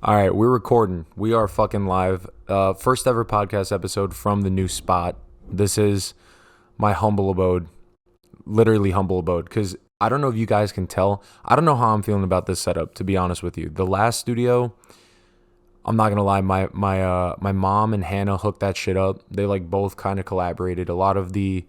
All right, we're recording. We are fucking live. First ever podcast episode from the new spot. This is my humble abode, literally humble abode. Because I don't know if you guys can tell. I don't know how I'm feeling about this setup. To be honest with you, the last studio, I'm not gonna lie. My mom and Hannah hooked that shit up. They like both kind of collaborated. A lot of the,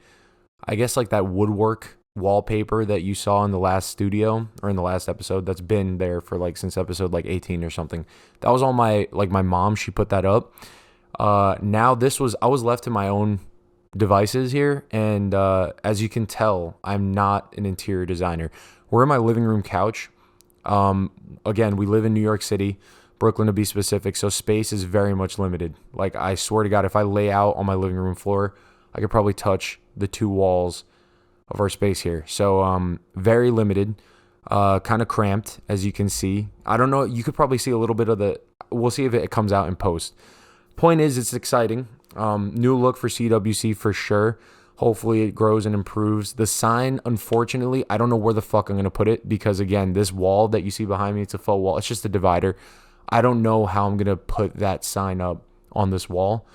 I guess like that woodwork wallpaper that you saw in the last studio or in the last episode that's been there for like since episode like 18 or something. That was all my mom, she put that up. Now I was left to my own devices here, and as you can tell, I'm not an interior designer. We're in my living room couch. Again, we live in New York City, Brooklyn to be specific, so space is very much limited. Like, I swear to God, if I lay out on my living room floor, I could probably touch the two walls of our space here. So very limited, kind of cramped, as you can see. I don't know, you could probably see a little bit of we'll see if it comes out in post. Point is, it's exciting. New look for CWC for sure. Hopefully it grows and improves. The sign, unfortunately, I don't know where the fuck I'm going to put it, because again, this wall that you see behind me, it's a faux wall. It's just a divider. I don't know how I'm going to put that sign up on this wall.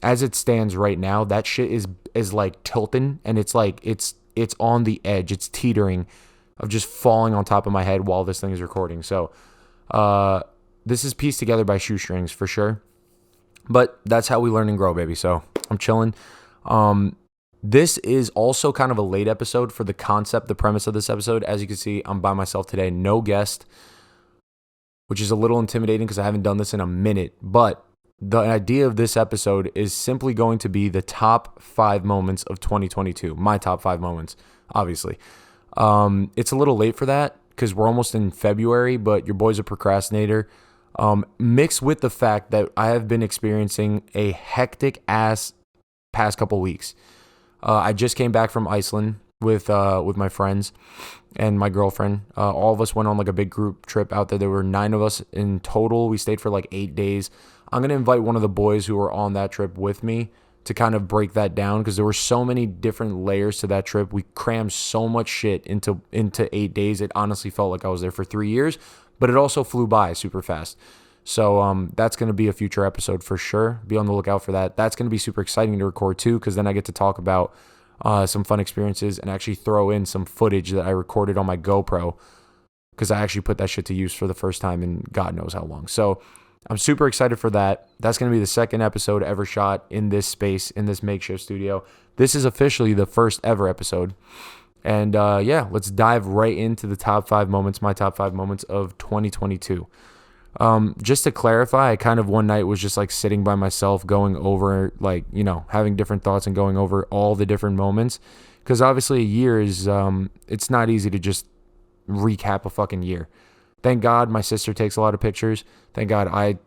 As it stands right now, that shit is like tilting, and it's like it's on the edge. It's teetering of just falling on top of my head while this thing is recording. So this is pieced together by shoestrings for sure. But that's how we learn and grow, baby. So I'm chilling. This is also kind of a late episode for the concept, the premise of this episode. As you can see, I'm by myself today, no guest, which is a little intimidating because I haven't done this in a minute. But the idea of this episode is simply going to be the top 5 moments of 2022. My top 5 moments, obviously. It's a little late for that because we're almost in February, but your boy's a procrastinator. Mixed with the fact that I have been experiencing a hectic ass past couple weeks. I just came back from Iceland with my friends and my girlfriend. All of us went on like a big group trip out there. There were 9 of us in total. We stayed for like 8 days. I'm going to invite one of the boys who were on that trip with me to kind of break that down, because there were so many different layers to that trip. We crammed so much shit into 8 days. It honestly felt like I was there for 3 years, but it also flew by super fast. So that's going to be a future episode for sure. Be on the lookout for that. That's going to be super exciting to record too, because then I get to talk about some fun experiences and actually throw in some footage that I recorded on my GoPro, because I actually put that shit to use for the first time in God knows how long. So I'm super excited for that. That's going to be the second episode ever shot in this space, in this makeshift studio. This is officially the first ever episode. And yeah, let's dive right into the top 5 moments, my top 5 moments of 2022. Just to clarify, I kind of one night was just like sitting by myself going over, like, you know, having different thoughts and going over all the different moments. Because obviously a year is, it's not easy to just recap a fucking year. Thank God my sister takes a lot of pictures. Thank God I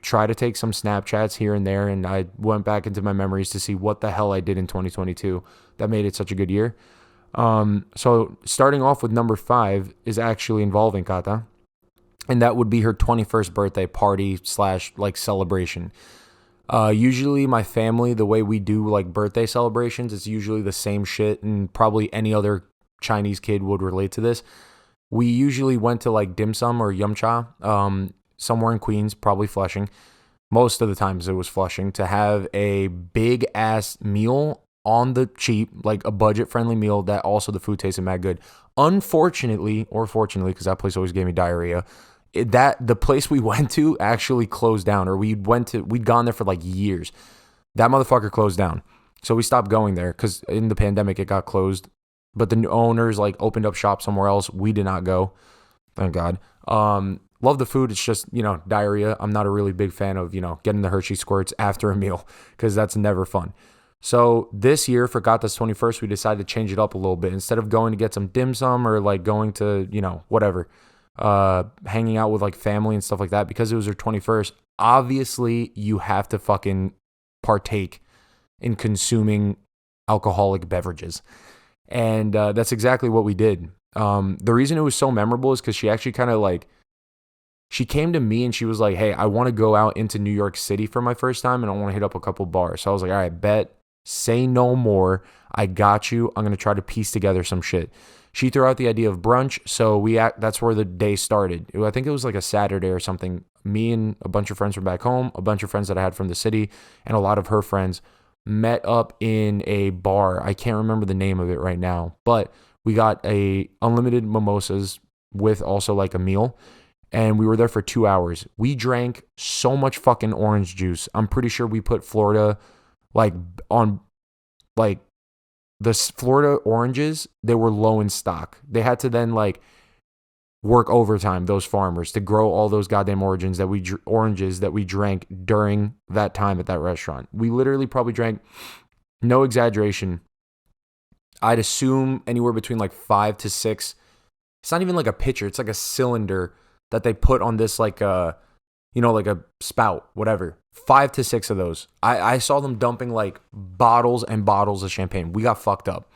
try to take some Snapchats here and there, and I went back into my memories to see what the hell I did in 2022 that made it such a good year. So starting off with number 5 is actually involving Kata, and that would be her 21st birthday party / like celebration. Usually my family, the way we do like birthday celebrations, it's usually the same shit, and probably any other Chinese kid would relate to this. We usually went to like dim sum or yum cha, somewhere in Queens, probably Flushing. Most of the times it was Flushing, to have a big ass meal on the cheap, like a budget friendly meal that also the food tasted mad good. Unfortunately, or fortunately, because that place always gave me diarrhea, the place we went to actually closed down, or we'd gone there for like years. That motherfucker closed down. So we stopped going there because in the pandemic it got closed. But the new owners like opened up shop somewhere else. We did not go. Thank God. Love the food. It's just, you know, diarrhea. I'm not a really big fan of, you know, getting the Hershey squirts after a meal, because that's never fun. So this year for Gata's 21st, we decided to change it up a little bit. Instead of going to get some dim sum or like going to, you know, whatever, hanging out with like family and stuff like that, because it was her 21st, obviously you have to fucking partake in consuming alcoholic beverages. And that's exactly what we did. The reason it was so memorable is because she actually kind of like, she came to me and she was like, hey, I want to go out into New York City for my first time and I want to hit up a couple bars. So I was like, all right, bet, say no more. I got you. I'm going to try to piece together some shit. She threw out the idea of brunch. So that's where the day started. I think it was like a Saturday or something. me and a bunch of friends from back home, a bunch of friends that I had from the city, and a lot of her friends met up in a bar. I can't remember the name of it right now, but we got a unlimited mimosas with also like a meal, and we were there for 2 hours. We drank so much fucking orange juice. I'm pretty sure we put Florida like on like the Florida oranges, they were low in stock. They had to then like work overtime, those farmers, to grow all those goddamn oranges that we drank during that time at that restaurant. We literally probably drank, no exaggeration, I'd assume anywhere between like 5 to 6. It's not even like a pitcher. It's like a cylinder that they put on this like like a spout, whatever. 5 to 6 of those. I saw them dumping like bottles and bottles of champagne. We got fucked up.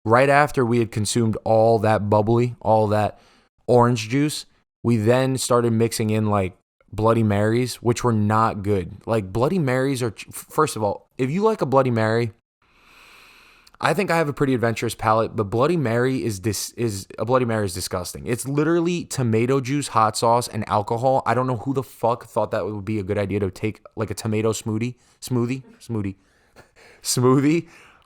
Right after we had consumed all that bubbly, all that orange juice, we then started mixing in like Bloody Marys, which were not good. Like Bloody Marys are, first of all, if you like a Bloody Mary, I think I have a pretty adventurous palate, but Bloody Mary is disgusting. It's literally tomato juice, hot sauce, and alcohol. I don't know who the fuck thought that would be a good idea to take like a tomato smoothie,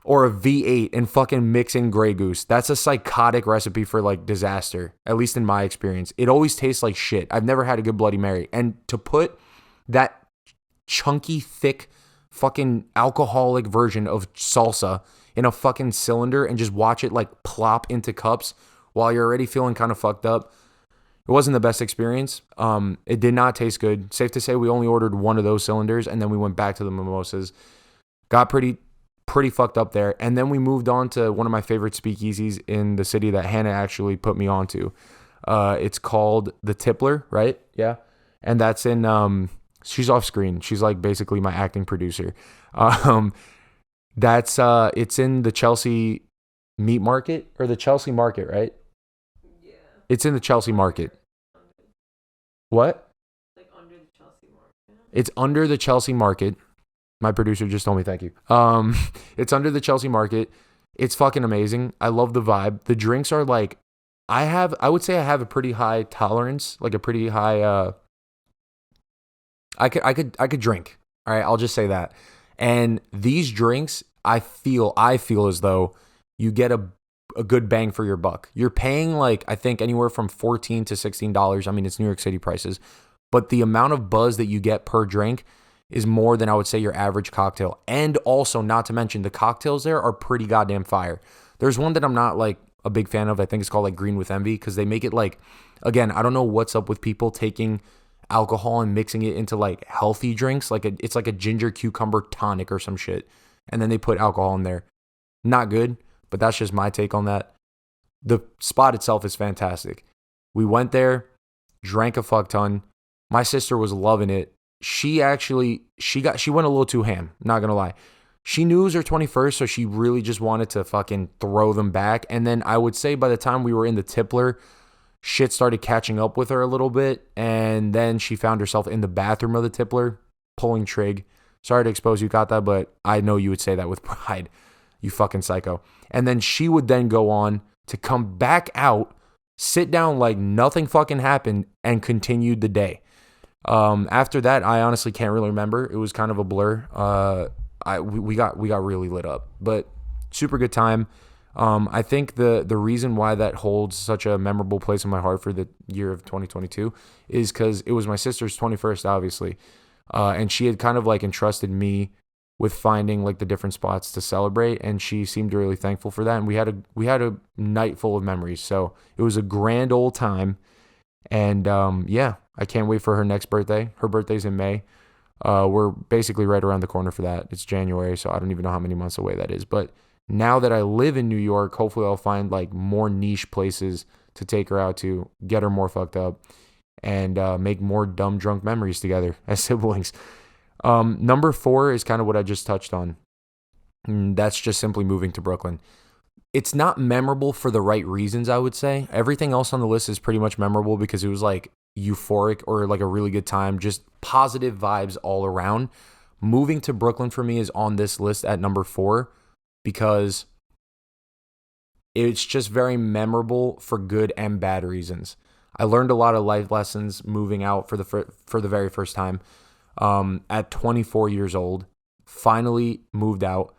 or a V8 and fucking mix in Grey Goose. That's a psychotic recipe for like disaster, at least in my experience. It always tastes like shit. I've never had a good Bloody Mary. And to put that chunky, thick, fucking alcoholic version of salsa in a fucking cylinder and just watch it like plop into cups while you're already feeling kind of fucked up, it wasn't the best experience. It did not taste good. Safe to say we only ordered one of those cylinders, and then we went back to the mimosas. Got pretty fucked up there. And then we moved on to one of my favorite speakeasies in the city that Hannah actually put me onto. It's called The Tippler, right? Yeah. And that's in, she's off screen. She's like basically my acting producer. It's in the Chelsea Meat Market, or the Chelsea Market, right? Yeah. It's in the Chelsea Market. What? Like under the Chelsea Market. It's under the Chelsea Market. My producer just told me thank you. It's under the Chelsea Market. It's fucking amazing. I love the vibe. The drinks are like, I would say I have a pretty high tolerance, like a pretty high, I could drink. All right, I'll just say that. And these drinks, I feel as though you get a good bang for your buck. You're paying like, I think anywhere from $14 to $16. I mean, it's New York City prices, but the amount of buzz that you get per drink is more than I would say your average cocktail. And also, not to mention, the cocktails there are pretty goddamn fire. There's one that I'm not like a big fan of. I think it's called like Green with Envy, because they make it like, again, I don't know what's up with people taking alcohol and mixing it into like healthy drinks. Like it's like a ginger cucumber tonic or some shit. And then they put alcohol in there. Not good, but that's just my take on that. The spot itself is fantastic. We went there, drank a fuck ton. My sister was loving it. She went a little too ham, not gonna lie. She knew it was her 21st, so she really just wanted to fucking throw them back. And then I would say by the time we were in the Tippler, shit started catching up with her a little bit. And then she found herself in the bathroom of the Tippler, pulling trig. Sorry to expose you, Kata, but I know you would say that with pride. You fucking psycho. And then she would then go on to come back out, sit down like nothing fucking happened, and continued the day. After that, I honestly can't really remember. It was kind of a blur. We got really lit up, but super good time. I think the reason why that holds such a memorable place in my heart for the year of 2022 is because it was my sister's 21st, obviously. And she had kind of like entrusted me with finding like the different spots to celebrate, and she seemed really thankful for that. And we had a night full of memories. So it was a grand old time. And yeah, I can't wait for her next birthday. Her birthday's in May. We're basically right around the corner for that. It's January, so I don't even know how many months away that is. But now that I live in New York, hopefully I'll find like more niche places to take her out to, get her more fucked up, and make more dumb drunk memories together as siblings. Number 4 is kind of what I just touched on. And that's just simply moving to Brooklyn. It's not memorable for the right reasons, I would say. Everything else on the list is pretty much memorable because it was like euphoric or like a really good time, just positive vibes all around. Moving to Brooklyn for me is on this list at number 4 because it's just very memorable for good and bad reasons. I learned a lot of life lessons moving out for the very first time. At 24 years old, finally moved out.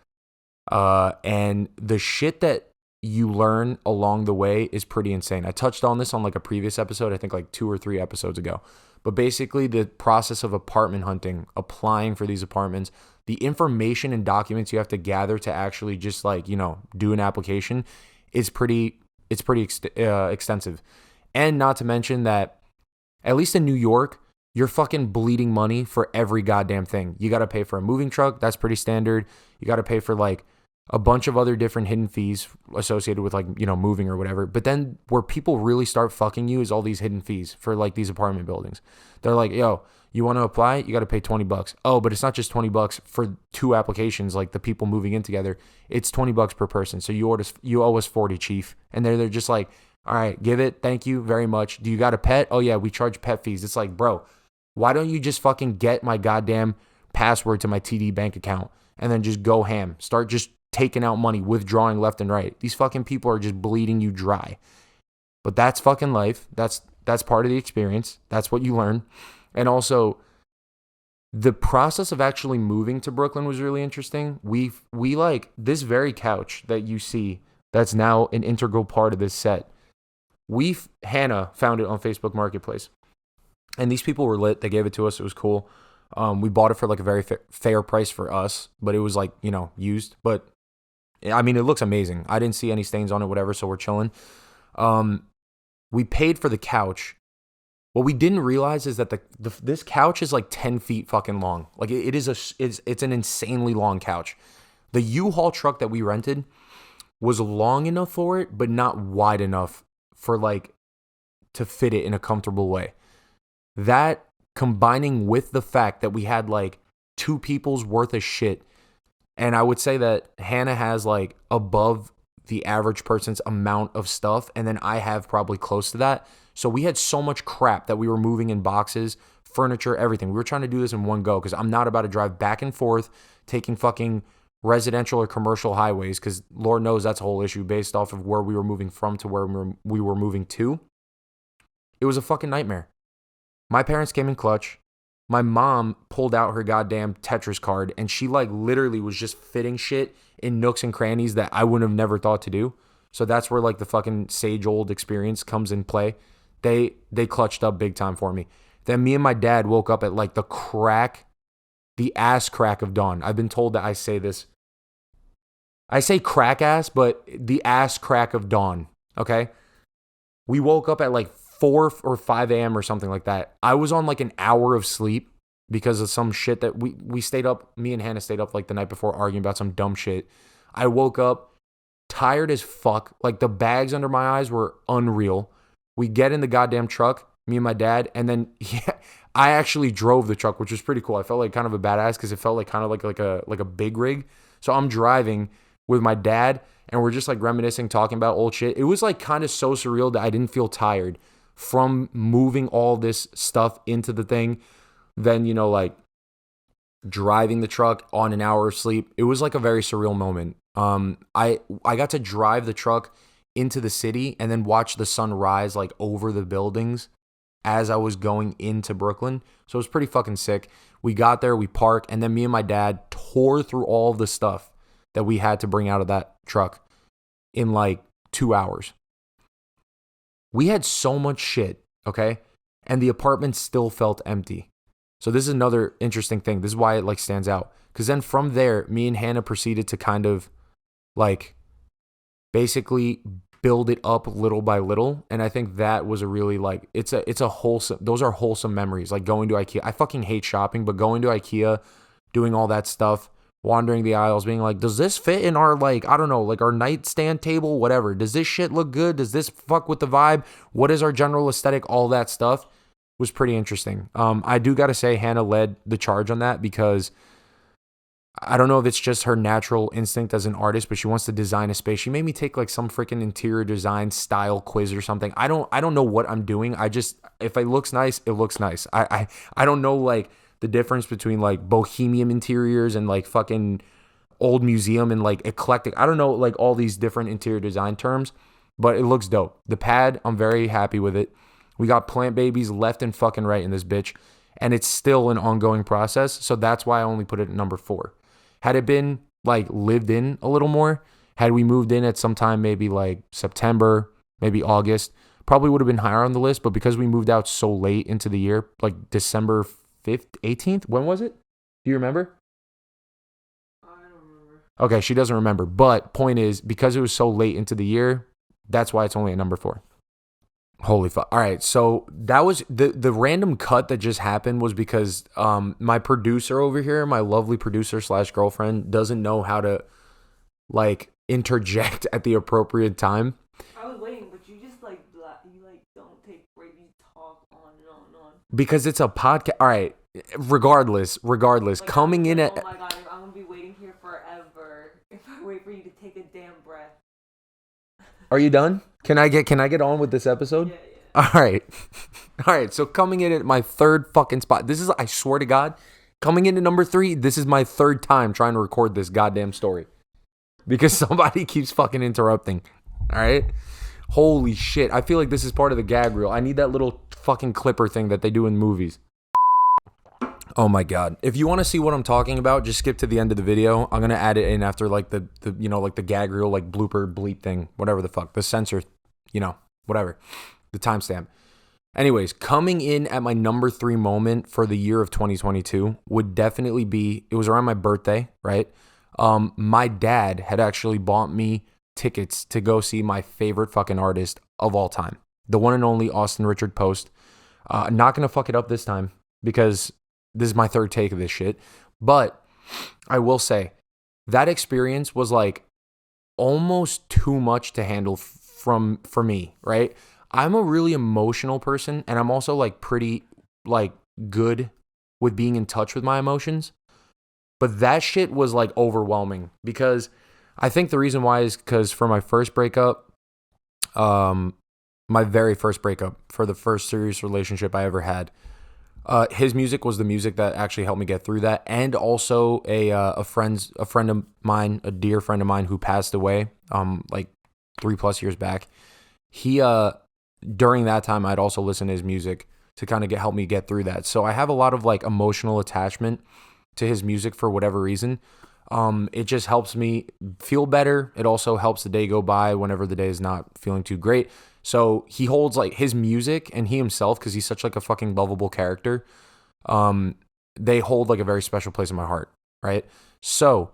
And the shit that you learn along the way is pretty insane. I touched on this on like a previous episode, I think like 2 or 3 episodes ago. But basically the process of apartment hunting, applying for these apartments, the information and documents you have to gather to actually just like, do an application is pretty extensive. And not to mention that at least in New York, you're fucking bleeding money for every goddamn thing. You got to pay for a moving truck. That's pretty standard. You got to pay for like a bunch of other different hidden fees associated with like, moving or whatever. But then where people really start fucking you is all these hidden fees for like these apartment buildings. They're like, yo, you want to apply? You got to pay $20. Oh, but it's not just $20 for 2 applications, like the people moving in together. It's $20 per person. So you owe us 40, chief. And they're just like, all right, give it. Thank you very much. Do you got a pet? Oh yeah, we charge pet fees. It's like, bro, why don't you just fucking get my goddamn password to my TD bank account and then just go ham? Start just taking out money, withdrawing left and right. These fucking people are just bleeding you dry. But that's fucking life. That's part of the experience. That's what you learn. And also, the process of actually moving to Brooklyn was really interesting. We like this very couch that you see that's now an integral part of this set. Hannah found it on Facebook Marketplace. And these people were lit. They gave it to us. It was cool. We bought it for like a very fair price for us, but it was like, used. But I mean, it looks amazing. I didn't see any stains on it, whatever, so we're chilling. We paid for the couch. What we didn't realize is that this couch is like 10 feet fucking long. Like it's an insanely long couch. The U-Haul truck that we rented was long enough for it, but not wide enough for like to fit it in a comfortable way. That combining with the fact that we had like 2 people's worth of shit. And I would say that Hannah has like above the average person's amount of stuff. And then I have probably close to that. So we had so much crap that we were moving in boxes, furniture, everything. We were trying to do this in one go because I'm not about to drive back and forth, taking fucking residential or commercial highways, because Lord knows that's a whole issue based off of where we were moving from to where we were moving to. It was a fucking nightmare. My parents came in clutch. My mom pulled out her goddamn Tetris card and she like literally was just fitting shit in nooks and crannies that I wouldn't have never thought to do. So that's where like the fucking sage old experience comes in play. They clutched up big time for me. Then me and my dad woke up at like the ass crack of dawn. I've been told that I say this. I say crack ass, but the ass crack of dawn. Okay. We woke up at like 4 or 5 a.m. or something like that. I was on like an hour of sleep because of some shit that we stayed up. Me and Hannah stayed up like the night before arguing about some dumb shit. I woke up tired as fuck. Like the bags under my eyes were unreal. We get in the goddamn truck, me and my dad, and then I actually drove the truck, which was pretty cool. I felt like kind of a badass because it felt like kind of like a big rig. So I'm driving with my dad and we're just like reminiscing, talking about old shit. It was like kind of so surreal that I didn't feel tired from moving all this stuff into the thing, then, like driving the truck on an hour of sleep. It was like a very surreal moment. I got to drive the truck into the city and then watch the sun rise like over the buildings as I was going into Brooklyn. So it was pretty fucking sick. We got there, we parked, and then me and my dad tore through all the stuff that we had to bring out of that truck in like 2 hours. We had so much shit, okay? And the apartment still felt empty. So this is another interesting thing. This is why it like stands out. Because then from there, me and Hannah proceeded to kind of like basically build it up little by little. And I think that was a really like, it's a wholesome, those are wholesome memories. Like going to IKEA. I fucking hate shopping, but going to IKEA, doing all that stuff, wandering the aisles, being like, does this fit in our, like, I don't know, like our nightstand table, whatever. Does this shit look good? Does this fuck with the vibe? What is our general aesthetic? All that stuff was pretty interesting. I do got to say Hannah led the charge on that because I don't know if it's just her natural instinct as an artist, but she wants to design a space. She made me take like some freaking interior design style quiz or something. I don't know what I'm doing. If it looks nice, it looks nice. I don't know like the difference between like bohemian interiors and like fucking old museum and like eclectic. I don't know like all these different interior design terms, but it looks dope. The pad, I'm very happy with it. We got plant babies left and fucking right in this bitch. And it's still an ongoing process. So that's why I only put it at number 4. Had it been like lived in a little more, had we moved in at some time, maybe like September, maybe August, probably would have been higher on the list. But because we moved out so late into the year, like December 5th, 18th, when was it? Do you remember? I don't remember. Okay, she doesn't remember. But point is, because it was so late into the year, that's why it's only at number 4. Holy fuck. All right, so that was the random cut that just happened was because my producer over here, my lovely producer / girlfriend, doesn't know how to like interject at the appropriate time. I was waiting, but you just like you like don't take breaks. You talk on and on and on. Because it's a podcast. All right, regardless, Like, coming in at... Oh my god, I'm gonna be waiting here forever if I wait for you to take a damn breath. Are you done? Can I get on with this episode? Yeah. All right. All right. So coming in at my 3rd fucking spot. This is, I swear to God, coming in at number 3, this is my 3rd time trying to record this goddamn story. Because somebody keeps fucking interrupting. All right? Holy shit. I feel like this is part of the gag reel. I need that little fucking clipper thing that they do in movies. Oh my God. If you want to see what I'm talking about, just skip to the end of the video. I'm going to add it in after like the you know, like the gag reel, like blooper bleep thing, whatever the fuck, the censor, you know, whatever, the timestamp. Anyways, coming in at my number 3 moment for the year of 2022 would definitely be, it was around my birthday, right? My dad had actually bought me tickets to go see my favorite fucking artist of all time, the one and only Austin Richard Post. Not going to fuck it up this time because this is my 3rd take of this shit. But I will say that experience was like almost too much to handle for me, right? I'm a really emotional person, and I'm also like pretty like good with being in touch with my emotions. But that shit was like overwhelming because I think the reason why is because for my first breakup, my very first breakup, for the first serious relationship I ever had, his music was the music that actually helped me get through that, and also a friend of mine, a dear friend of mine who passed away, like 3+ years back. He during that time, I'd also listen to his music to kind of help me get through that. So I have a lot of like emotional attachment to his music for whatever reason. It just helps me feel better. It also helps the day go by whenever the day is not feeling too great. So he holds like his music and he himself, because he's such like a fucking lovable character. They hold like a very special place in my heart, right? So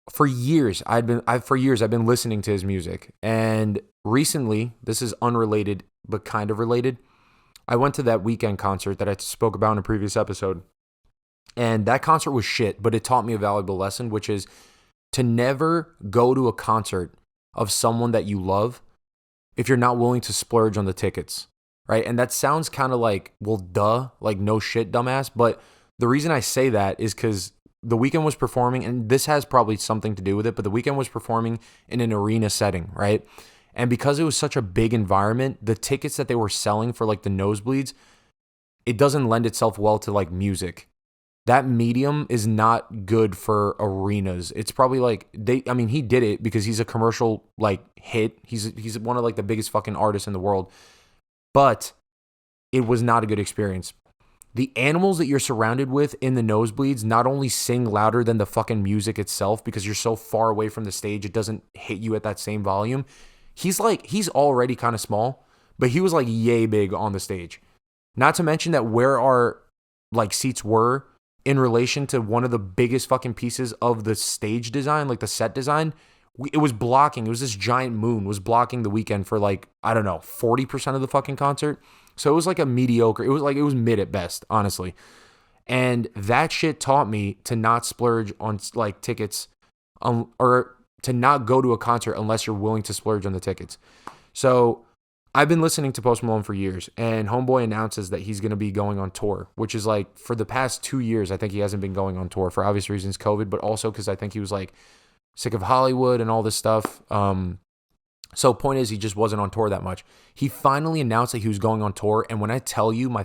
for years, I've been listening to his music, and recently, this is unrelated but kind of related. I went to that Weeknd concert that I spoke about in a previous episode. And that concert was shit, but it taught me a valuable lesson, which is to never go to a concert of someone that you love if you're not willing to splurge on the tickets, right? And that sounds kind of like, well, duh, like no shit, dumbass. But the reason I say that is because The Weeknd was performing, and this has probably something to do with it, but The Weeknd was performing in an arena setting, right? And because it was such a big environment, the tickets that they were selling for like the nosebleeds, it doesn't lend itself well to like music. That medium is not good for arenas. It's probably like he did it because he's a commercial like hit. He's one of like the biggest fucking artists in the world. But it was not a good experience. The animals that you're surrounded with in the nosebleeds not only sing louder than the fucking music itself because you're so far away from the stage, it doesn't hit you at that same volume. He's already kind of small, but he was like yay big on the stage. Not to mention that where our like seats were in relation to one of the biggest fucking pieces of the stage design, like the set design, it was blocking. It was this giant moon was blocking The Weeknd for like, I don't know, 40% of the fucking concert. So it was like a mediocre, it was mid at best, honestly. And that shit taught me to not splurge on like tickets, or to not go to a concert unless you're willing to splurge on the tickets. So I've been listening to Post Malone for years, and Homeboy announces that he's going to be going on tour, which is like for the past 2 years, I think he hasn't been going on tour for obvious reasons, COVID, but also because I think he was like sick of Hollywood and all this stuff. So point is, he just wasn't on tour that much. He finally announced that he was going on tour, and when I tell you, my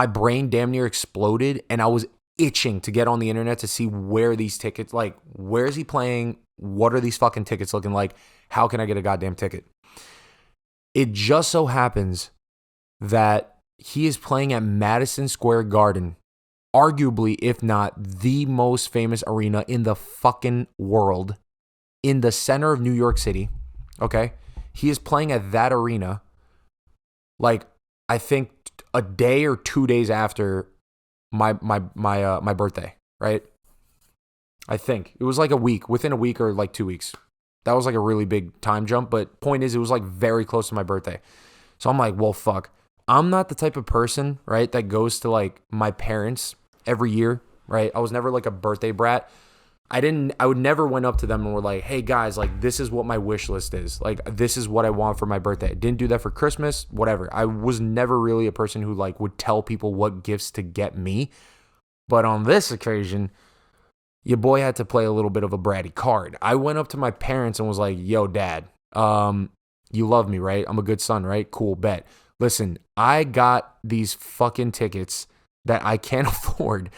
brain damn near exploded, and I was itching to get on the internet to see where these tickets, like, where is he playing? What are these fucking tickets looking like? How can I get a goddamn ticket? It just so happens that he is playing at Madison Square Garden, arguably, if not the most famous arena in the fucking world, in the center of New York City. Okay? He is playing at that arena, like, I think a day or 2 days after my birthday, right? I think it was like within a week or like 2 weeks. That was like a really big time jump, but point is, it was like very close to my birthday. So I'm like, well, fuck. I'm not the type of person, right, that goes to like my parents every year, right? I was never like a birthday brat. I would never went up to them and were like, hey guys, like this is what my wish list is. Like this is what I want for my birthday. I didn't do that for Christmas, whatever. I was never really a person who like would tell people what gifts to get me. But on this occasion, your boy had to play a little bit of a bratty card. I went up to my parents and was like, yo, dad, you love me, right? I'm a good son, right? Cool, bet. Listen, I got these fucking tickets that I can't afford.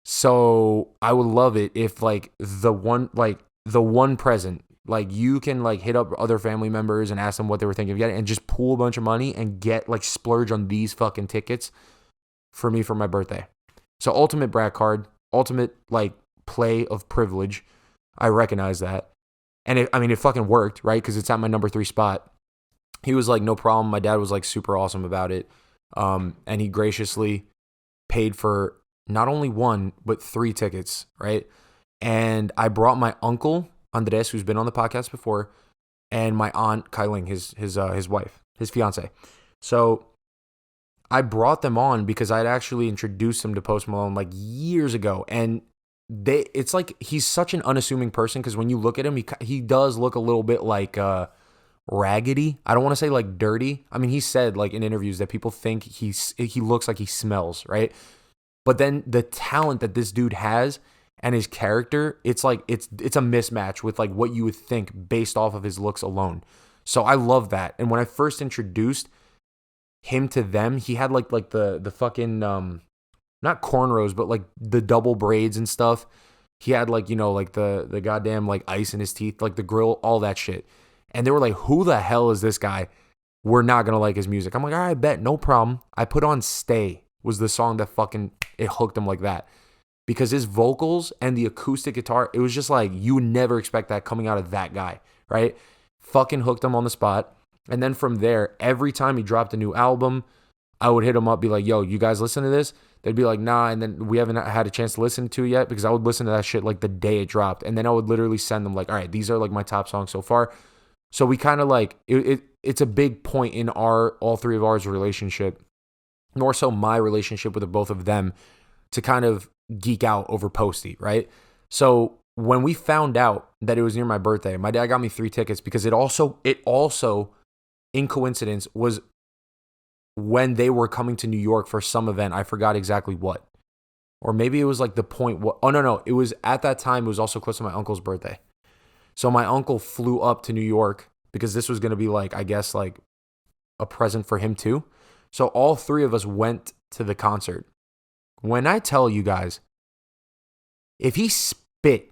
So I would love it if like the one present, like you can like hit up other family members and ask them what they were thinking of getting and just pool a bunch of money and get like splurge on these fucking tickets for me for my birthday. So ultimate brat card, ultimate like play of privilege. I recognize that. And it fucking worked, right? Because it's at my number 3 spot. He was like, no problem. My dad was like super awesome about it. And he graciously paid for not only 1, but 3 tickets, right? And I brought my uncle, Andres, who's been on the podcast before, and my aunt, Kailing, his wife, his fiance. So I brought them on because I'd actually introduced him to Post Malone like years ago. And it's like he's such an unassuming person because when you look at him, he does look a little bit like raggedy. I don't want to say like dirty. I mean, he said like in interviews that people think he looks like he smells, right? But then the talent that this dude has and his character, it's like it's a mismatch with like what you would think based off of his looks alone. So I love that. And when I first introduced him to them, he had like the fucking not cornrows, but like the double braids and stuff. He had like, you know, like the goddamn like ice in his teeth, like the grill, all that shit. And they were like, who the hell is this guy? We're not going to like his music. I'm like, all right, bet, no problem. I put on Stay was the song that fucking, it hooked him like that. Because his vocals and the acoustic guitar, it was just like, you would never expect that coming out of that guy, right? Fucking hooked him on the spot. And then from there, every time he dropped a new album, I would hit him up, be like, yo, you guys listen to this? They'd be like, nah, and then we haven't had a chance to listen to it yet because I would listen to that shit like the day it dropped. And then I would literally send them like, all right, these are like my top songs so far. So we kind of like, it's a big point in all 3 of ours relationship, more so my relationship with the both of them, to kind of geek out over Posty, right? So when we found out that it was near my birthday, my dad got me 3 tickets because it also, in coincidence, was when they were coming to New York for some event. I forgot exactly what. Or maybe it was like the point. Oh, no. It was at that time. It was also close to my uncle's birthday. So my uncle flew up to New York because this was going to be like, I guess, like a present for him too. So all 3 of us went to the concert. When I tell you guys, if he spit,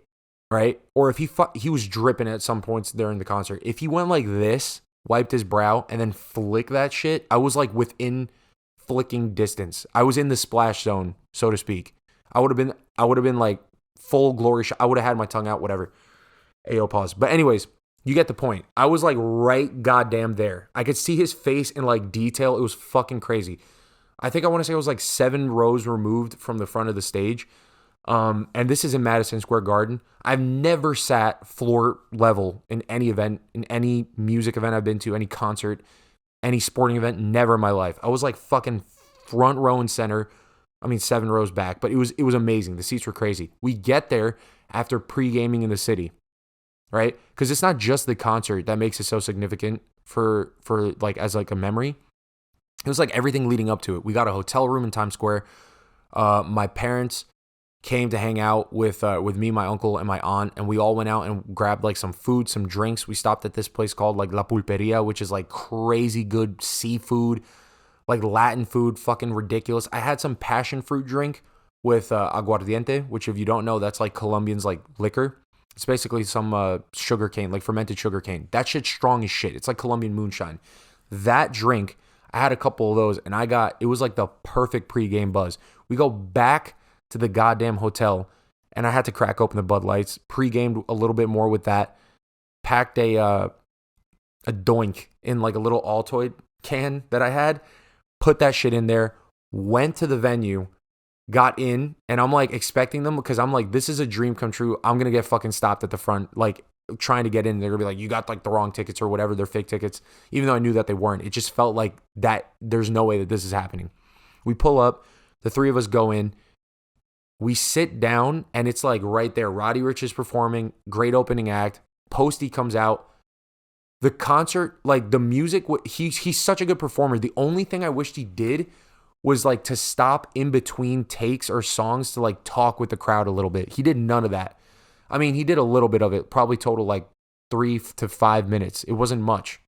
right? Or if he was dripping at some points during the concert. If he went like this, wiped his brow, and then flick that shit, I was like within flicking distance. I was in the splash zone, so to speak. I would have been like full glory shot. I would have had my tongue out, whatever. Ayo, pause. But anyways, you get the point. I was like right goddamn there. I could see his face in like detail. It was fucking crazy. I think I want to say I was like 7 rows removed from the front of the stage. And this is in Madison Square Garden. I've never sat floor level in any event, in any music event I've been to, any concert, any sporting event, never in my life. I was like fucking front row and center. I mean, 7 rows back, but it was amazing. The seats were crazy. We get there after pre-gaming in the city, right? Because it's not just the concert that makes it so significant for like as like a memory. It was like everything leading up to it. We got a hotel room in Times Square. My parents came to hang out with me, my uncle, and my aunt, and we all went out and grabbed like some food, some drinks. We stopped at this place called like La Pulperia, which is like crazy good seafood, like Latin food, fucking ridiculous. I had some passion fruit drink with aguardiente, which if you don't know, that's like Colombians like liquor. It's basically some sugar cane, like fermented sugar cane. That shit's strong as shit. It's like Colombian moonshine. That drink, I had a couple of those, and it was like the perfect pregame buzz. We go back to the goddamn hotel, and I had to crack open the Bud Lights, pre-gamed a little bit more with that, packed a doink in like a little Altoid can that I had, put that shit in there, went to the venue, got in, and I'm like expecting them because I'm like, this is a dream come true. I'm going to get fucking stopped at the front, like trying to get in. They're going to be like, you got like the wrong tickets or whatever. They're fake tickets, even though I knew that they weren't. It just felt like that there's no way that this is happening. We pull up, the three of us go in, we sit down, and it's like right there. Roddy Ricch is performing, great opening act. Posty comes out. The concert, like the music, he's such a good performer. The only thing I wished he did was like to stop in between takes or songs to like talk with the crowd a little bit. He did none of that. I mean, he did a little bit of it, probably total like 3 to 5 minutes. It wasn't much.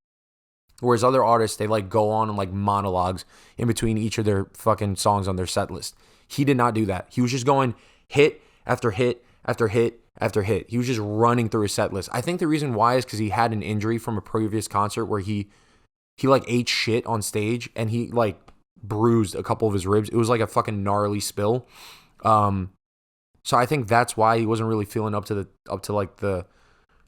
Whereas other artists, they like go on and like monologues in between each of their fucking songs on their set list. He did not do that. He was just going hit after hit after hit after hit. He was just running through his set list. I think the reason why is because he had an injury from a previous concert where he like ate shit on stage and he like bruised a couple of his ribs. It was like a fucking gnarly spill. So I think that's why he wasn't really feeling up to like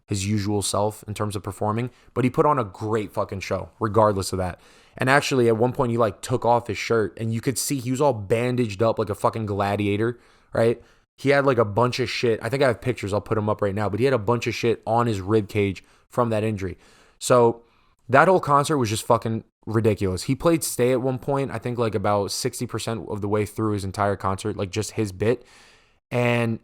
his usual self in terms of performing. But he put on a great fucking show, regardless of that. And actually, at one point, he like took off his shirt, and you could see he was all bandaged up like a fucking gladiator, right? He had like a bunch of shit. I think I have pictures. I'll put them up right now. But he had a bunch of shit on his rib cage from that injury. So that whole concert was just fucking ridiculous. He played Stay at one point, I think like about 60% of the way through his entire concert, like just his bit. And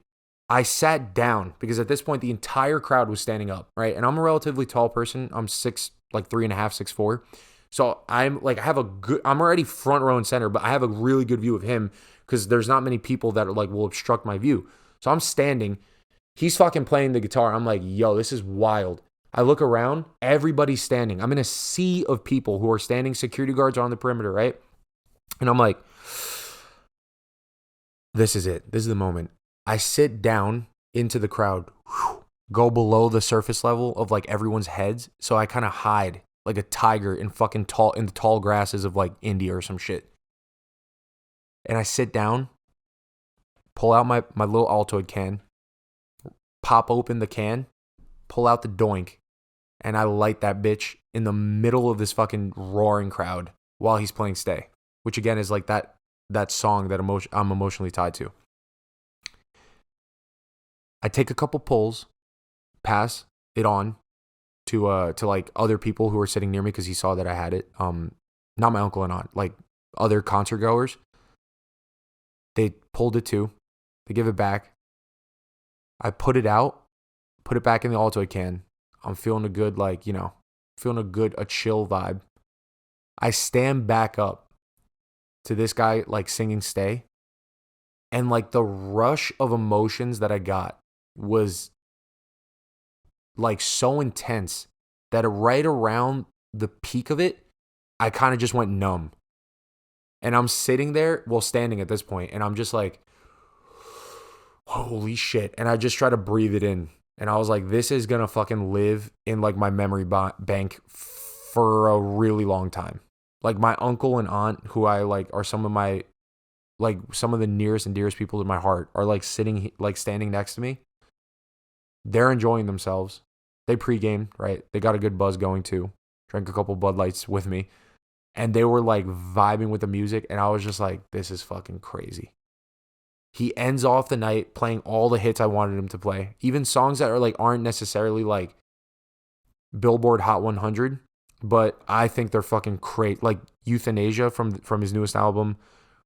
I sat down because at this point, the entire crowd was standing up, right? And I'm a relatively tall person. I'm 6'3.5", 6'4". So I'm already front row and center, but I have a really good view of him because there's not many people that are like will obstruct my view. So I'm standing. He's fucking playing the guitar. I'm like, yo, this is wild. I look around. Everybody's standing. I'm in a sea of people who are standing. Security guards are on the perimeter, right? And I'm like, this is it. This is the moment. I sit down into the crowd, go below the surface level of like everyone's heads. So I kind of hide like a tiger in the tall grasses of like India or some shit. And I sit down, pull out my little Altoid can, pop open the can, pull out the doink, and I light that bitch in the middle of this fucking roaring crowd while he's playing Stay, which again is like that song that I'm emotionally tied to. I take a couple pulls, pass it on to like other people who were sitting near me because he saw that I had it. Not my uncle and aunt, like other concert goers. They pulled it too. They give it back. I put it out, put it back in the Altoid can. I'm feeling a good, a chill vibe. I stand back up to this guy like singing Stay. And like the rush of emotions that I got was like so intense that right around the peak of it, I kind of just went numb. And I'm sitting there, standing at this point, and I'm just like, holy shit. And I just try to breathe it in. And I was like, this is going to fucking live in like my memory bank for a really long time. Like my uncle and aunt, who I like are some of the nearest and dearest people to my heart, are like standing next to me. They're enjoying themselves. They pre-gamed, right? They got a good buzz going too. Drank a couple Bud Lights with me. And they were like vibing with the music. And I was just like, this is fucking crazy. He ends off the night playing all the hits I wanted him to play. Even songs that aren't necessarily like Billboard Hot 100, but I think they're fucking great. Like Euthanasia from his newest album.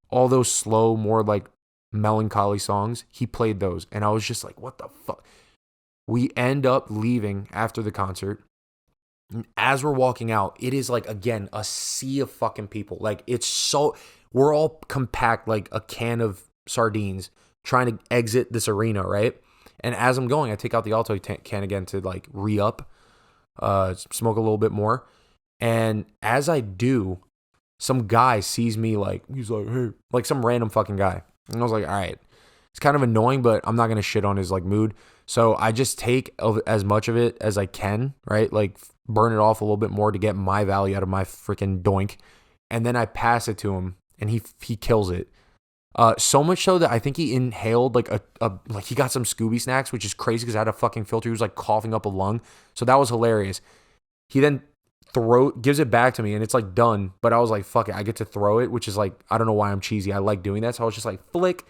All those slow, more like melancholy songs, he played those. And I was just like, what the fuck? We end up leaving after the concert. And as we're walking out, it is like, again, a sea of fucking people. Like we're all compact like a can of sardines trying to exit this arena, right? And as I'm going, I take out the Altoid can again to like re-up, smoke a little bit more. And as I do, some guy sees me he's like, hey, like some random fucking guy. And I was like, all right, it's kind of annoying, but I'm not going to shit on his like mood. So I just take as much of it as I can, right? Like burn it off a little bit more to get my value out of my freaking doink. And then I pass it to him, and he kills it. So much so that I think he inhaled like like he got some Scooby snacks, which is crazy because I had a fucking filter. He was like coughing up a lung. So that was hilarious. He then gives it back to me, and it's like done. But I was like, fuck it, I get to throw it, which is like, I don't know why I'm cheesy. I like doing that. So I was just like, flick.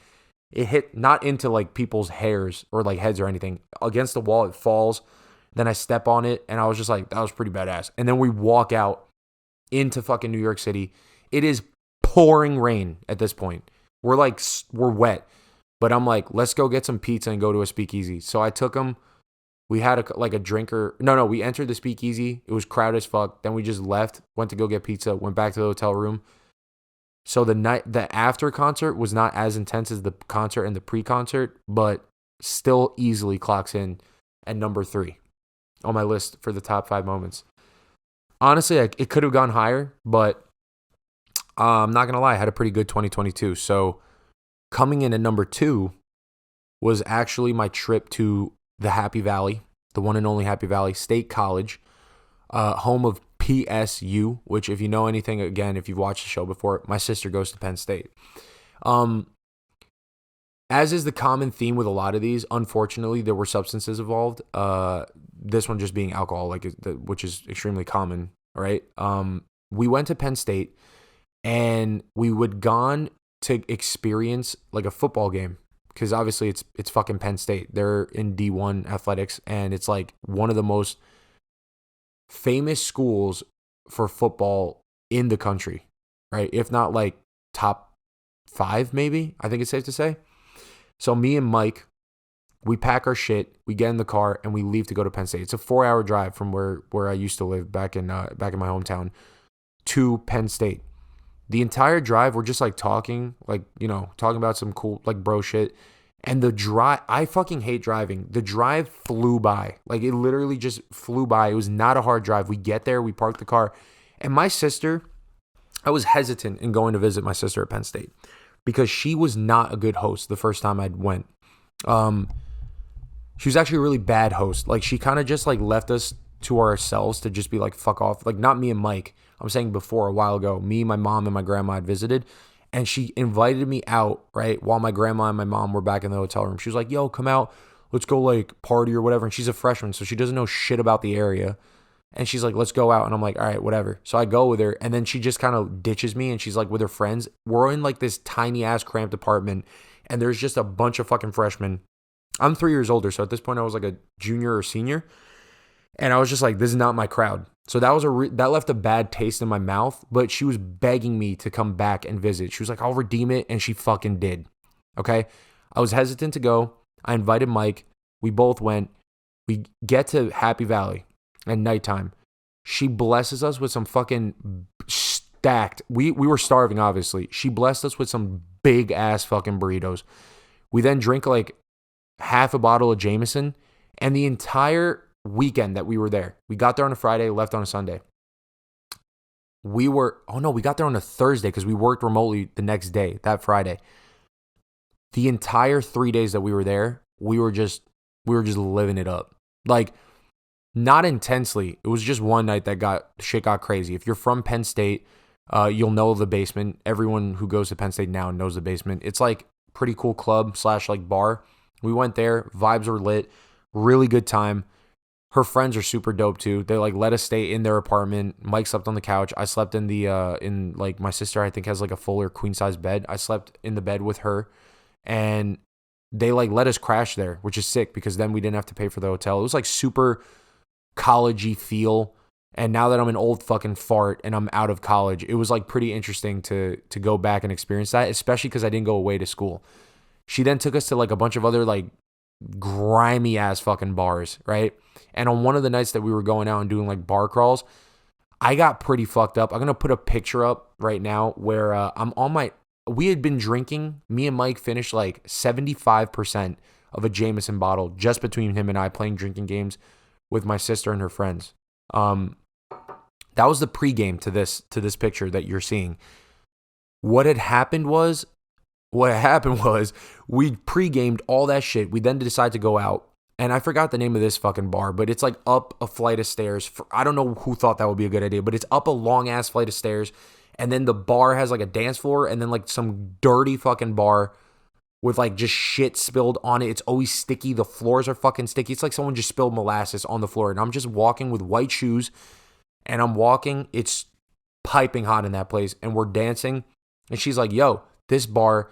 It hit not into like people's hairs or like heads or anything. Against the wall, it falls. Then I step on it, and I was just like, that was pretty badass. And then we walk out into fucking New York City. It is pouring rain at this point. We're wet. But I'm like, let's go get some pizza and go to a speakeasy. So I took him. We had a drinker. No, we entered the speakeasy. It was crowded as fuck. Then we just left, went to go get pizza, went back to the hotel room. So the after concert was not as intense as the concert and the pre-concert, but still easily clocks in at number 3 on my list for the top 5 moments. Honestly, it could have gone higher, but I'm not going to lie. I had a pretty good 2022. So coming in at number 2 was actually my trip to the Happy Valley, the one and only Happy Valley State College, home of PSU, which if you know anything, again, if you've watched the show before, my sister goes to Penn State. As is the common theme with a lot of these, unfortunately, there were substances involved. This one just being alcohol, which is extremely common, right? We went to Penn State, and we would gone to experience like a football game, because obviously it's fucking Penn State. They're in D1 athletics, and it's like one of the most famous schools for football in the country, right? If not like top 5, maybe, I think it's safe to say. So me and Mike, we pack our shit, we get in the car, and we leave to go to Penn State. It's a 4-hour drive from where I used to live back in my hometown to Penn State. The entire drive, we're just like talking, talking about some cool like bro shit. And the drive, I fucking hate driving. The drive flew by. Like it literally just flew by. It was not a hard drive. We get there, we park the car. And my sister, I was hesitant in going to visit my sister at Penn State because she was not a good host the first time I went. She was actually a really bad host. Like she kind of just like left us to ourselves to just be like, fuck off. Like not me and Mike. I'm saying before, a while ago, me, my mom, and my grandma had visited. And she invited me out, right, while my grandma and my mom were back in the hotel room. She was like, yo, come out. Let's go, like, party or whatever. And she's a freshman, so she doesn't know shit about the area. And she's like, let's go out. And I'm like, all right, whatever. So I go with her. And then she just kind of ditches me. And she's like with her friends. We're in, like, this tiny-ass cramped apartment. And there's just a bunch of fucking freshmen. I'm 3 years older. So at this point, I was like a junior or senior. And I was just like, this is not my crowd. So that was that left a bad taste in my mouth, but she was begging me to come back and visit. She was like, I'll redeem it. And she fucking did. Okay. I was hesitant to go. I invited Mike. We both went. We get to Happy Valley at nighttime. She blesses us with some fucking stacked. We were starving, obviously. She blessed us with some big ass fucking burritos. We then drink like half a bottle of Jameson, and the entire weekend that we were there. We got there on a Friday, left on a Sunday. We got there on a Thursday because we worked remotely the next day, that Friday. The entire 3 days that we were there, we were just living it up. Like, not intensely. It was just one night that shit got crazy. If you're from Penn State, you'll know the basement. Everyone who goes to Penn State now knows the basement. It's like pretty cool club / like bar. We went there. Vibes were lit. Really good time. Her friends are super dope too. They like let us stay in their apartment. Mike slept on the couch. I slept in my sister, I think, has like a fuller queen size bed. I slept in the bed with her, and they like let us crash there, which is sick because then we didn't have to pay for the hotel. It was like super college-y feel. And now that I'm an old fucking fart and I'm out of college, it was like pretty interesting to go back and experience that, especially because I didn't go away to school. She then took us to like a bunch of other like grimy ass fucking bars, right? And on one of the nights that we were going out and doing like bar crawls, I got pretty fucked up. I'm going to put a picture up right now where we had been drinking. Me and Mike finished like 75% of a Jameson bottle just between him and I playing drinking games with my sister and her friends. That was the pregame to this picture that you're seeing. What happened was we pre-gamed all that shit. We then decided to go out. And I forgot the name of this fucking bar, but it's like up a flight of stairs. I don't know who thought that would be a good idea, but it's up a long ass flight of stairs. And then the bar has like a dance floor and then like some dirty fucking bar with like just shit spilled on it. It's always sticky. The floors are fucking sticky. It's like someone just spilled molasses on the floor. And I'm just walking with white shoes and I'm walking. It's piping hot in that place and we're dancing. And she's like, yo, this bar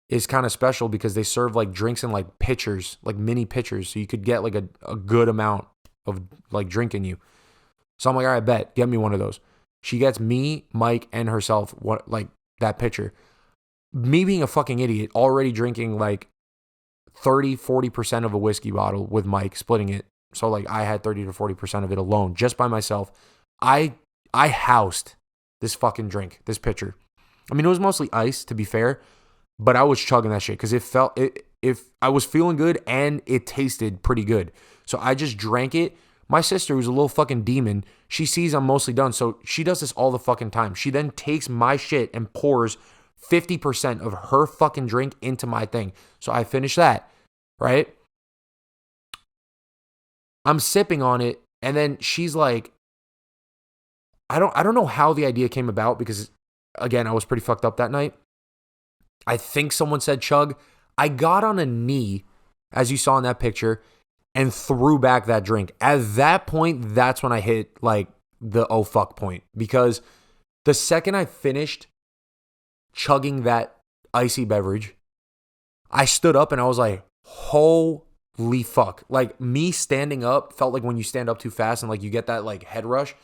is kind of special because they serve like drinks in like pitchers, like mini pitchers. So you could get like a good amount of like drink in you. So I'm like, all right, bet, get me one of those. She gets me, Mike, and herself like that pitcher. Me being a fucking idiot, already drinking like 30-40% of a whiskey bottle with Mike, splitting it. So like I had 30 to 40% of it alone, just by myself. I housed this fucking drink, this pitcher. I mean, it was mostly ice, to be fair, but I was chugging that shit because if I was feeling good and it tasted pretty good. So I just drank it. My sister, who's a little fucking demon, she sees I'm mostly done. So she does this all the fucking time. She then takes my shit and pours 50% of her fucking drink into my thing. So I finish that, right? I'm sipping on it. And then she's like, I don't know how the idea came about because, again, I was pretty fucked up that night. I think someone said chug. I got on a knee, as you saw in that picture, and threw back that drink. At that point, that's when I hit like the oh fuck point. Because the second I finished chugging that icy beverage, I stood up and I was like, holy fuck. Like me standing up felt like when you stand up too fast and like you get that like head rush.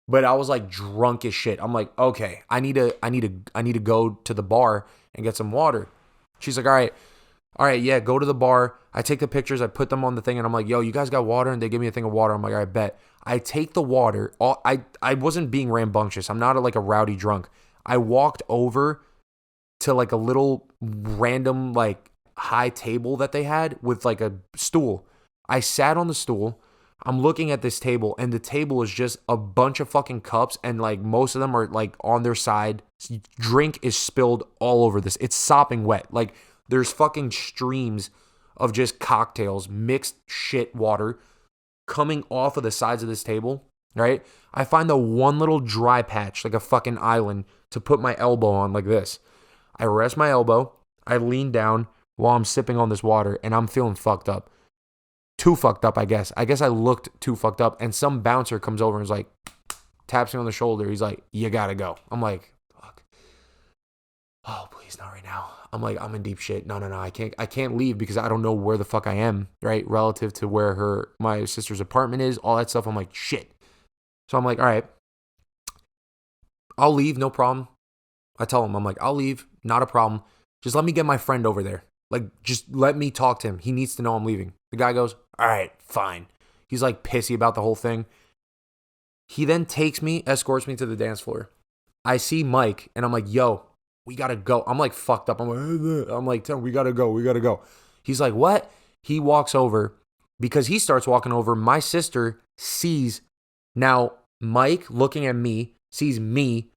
But I was like drunk as shit. I'm like, okay, I need to go to the bar and get some water. She's like, all right, yeah, go to the bar. I take the pictures, I put them on the thing, and I'm like, yo, you guys got water? And they give me a thing of water. I'm like, all right, bet. I take the water. I wasn't being rambunctious. I'm not like a rowdy drunk. I walked over to like a little random like high table that they had with like a stool. I sat on the stool. I'm looking at this table, and the table is just a bunch of fucking cups, and like most of them are like on their side. Drink is spilled all over this. It's sopping wet. Like there's fucking streams of just cocktails, mixed shit water coming off of the sides of this table, right? I find the one little dry patch, like a fucking island, to put my elbow on like this. I rest my elbow. I lean down while I'm sipping on this water, and I'm feeling fucked up. Too fucked up, I guess. I guess I looked too fucked up. And some bouncer comes over and is like, taps me on the shoulder. He's like, you gotta go. I'm like, fuck. Oh, please, not right now. I'm like, I'm in deep shit. No. I can't leave because I don't know where the fuck I am, right? Relative to where my sister's apartment is, all that stuff. I'm like, shit. So I'm like, all right, I'll leave, no problem. I tell him, I'm like, I'll leave, not a problem. Just let me get my friend over there. Like, just let me talk to him. He needs to know I'm leaving. The guy goes, all right, fine. He's like pissy about the whole thing. He then takes me, escorts me to the dance floor. I see Mike, and I'm like, yo, we gotta go. I'm like fucked up. I'm like, Tim, we gotta go. He's like, what? He walks over. Because he starts walking over, my sister sees, now Mike looking at me, sees me,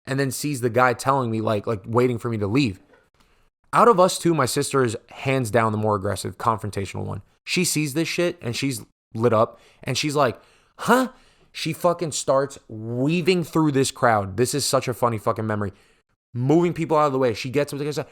and then sees the guy telling me, like waiting for me to leave. Out of us two, my sister is hands down the more aggressive, confrontational one. She sees this shit and she's lit up and she's like, huh? She fucking starts weaving through this crowd. This is such a funny fucking memory. Moving people out of the way. She gets up to the guy's like,